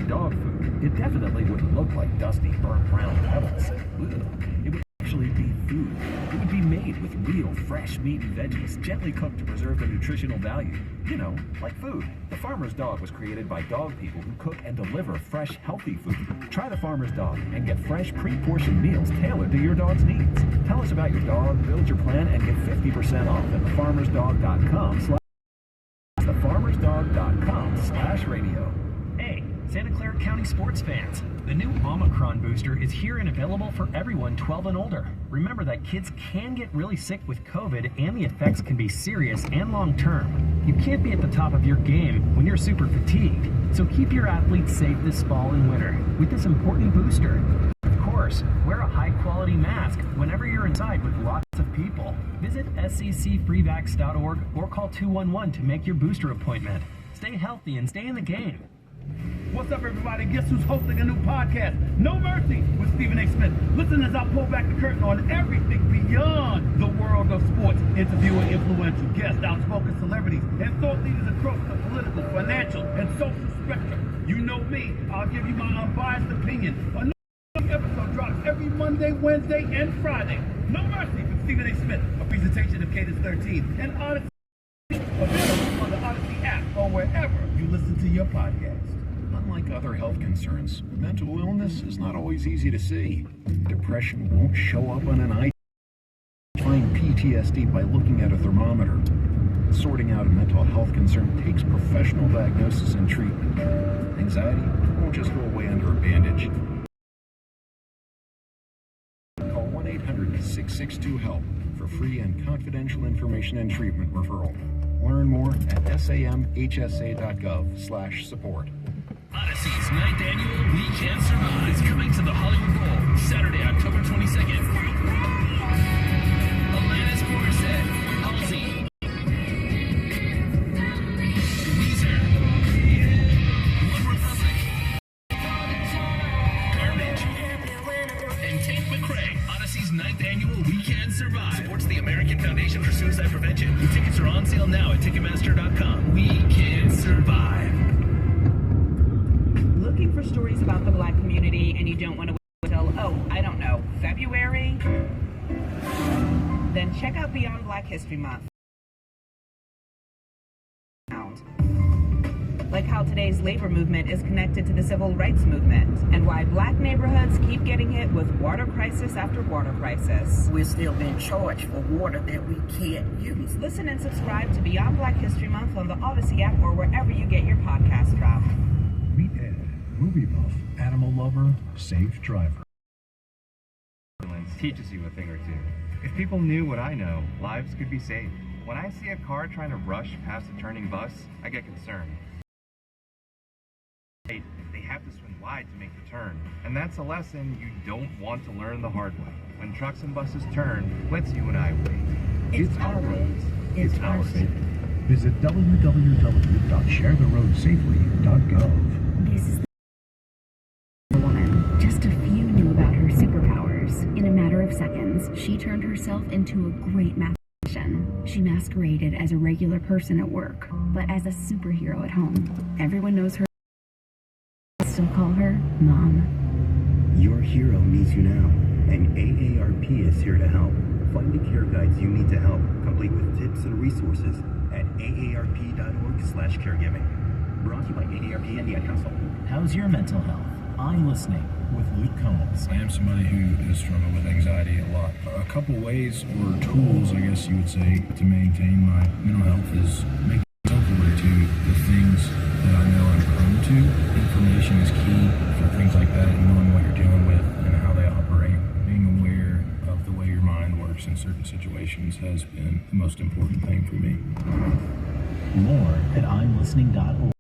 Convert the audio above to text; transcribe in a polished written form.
dog food, it definitely wouldn't look like dusty, burnt brown pebbles. It would actually be food. It would be made with real fresh meat and veggies, gently cooked to preserve the nutritional value. You know, like food. The Farmer's Dog was created by dog people who cook and deliver fresh, healthy food. Try the Farmer's Dog and get fresh, pre-portioned meals tailored to your dog's needs. Tell us about your dog, build your plan, and get 50% off at thefarmersdog.com/radio. Hey, Santa Clara County sports fans. The new Omicron booster is here and available for everyone 12 and older. Remember that kids can get really sick with COVID and the effects can be serious and long-term. You can't be at the top of your game when you're super fatigued. So keep your athletes safe this fall and winter with this important booster. Of course, wear a high-quality mask whenever you're inside with lots of people. Visit sccfreevax.org or call 211 to make your booster appointment. Stay healthy and stay in the game. What's up, everybody? Guess who's hosting a new podcast? No Mercy with Stephen A. Smith. Listen as I pull back the curtain on everything beyond the world of sports, interviewing influential guests, outspoken celebrities, and thought leaders across the political, financial, and social spectrum. You know me. I'll give you my unbiased opinion. A new episode drops every Monday, Wednesday, and Friday. No Mercy with Stephen A. Smith, a presentation of Cadence 13 and Odyssey. Available on the Odyssey app or wherever you listen to your podcast. Unlike other health concerns, mental illness is not always easy to see. Depression won't show up on an eye. Find PTSD by looking at a thermometer. Sorting out a mental health concern takes professional diagnosis and treatment. Anxiety won't just go away under a bandage. Call 1-800-662-HELP for free and confidential information and treatment referral. Learn more at samhsa.gov/support. Odyssey's 9th annual We Can't Survive is coming to the Hollywood Bowl Saturday, October 22nd. Alanis Morissette, Halsey, Weezer, One Republic, Garbage, and Tate McRae. Odyssey's 9th annual We Can't Survive supports the American Foundation for Suicide Prevention. Tickets are on sale now at Ticketmaster.com. We Can't Survive. Looking for stories about the Black community and you don't want to wait until, February? Then check out Beyond Black History Month. Like how today's labor movement is connected to the civil rights movement and why Black neighborhoods keep getting hit with water crisis after water crisis. We're still being charged for water that we can't use. Listen and subscribe to Beyond Black History Month on the Odyssey app or wherever you get your podcast from. Meet Ed, movie buff, animal lover, safe driver. Teaches you a thing or two. If people knew what I know, lives could be saved. When I see a car trying to rush past a turning bus, I get concerned. They have to swing wide to make the turn, and that's a lesson you don't want to learn the hard way. When trucks and buses turn, let's you and I wait. It's our roads. It's our safety. Visit www.sharetheroadsafely.gov. This is the woman. Just a few knew about her superpowers. In a matter of seconds, she turned herself into a great mathematician. She masqueraded as a regular person at work, but as a superhero at home. Everyone knows her. Still call her Mom. Your hero needs you now, and AARP is here to help. Find the care guides you need to help, complete with tips and resources at aarp.org/caregiving. Brought to you by AARP and the Ad Council. How's your mental health? I'm listening with Luke Combs. I am somebody who has struggled with anxiety a lot. A couple ways or tools, I guess you would say, to maintain my mental health is making myself aware to the things that I know I'm prone to. Information is key for things like that, and knowing what you're dealing with and how they operate. Being aware of the way your mind works in certain situations has been the most important thing for me. More at imlistening.org.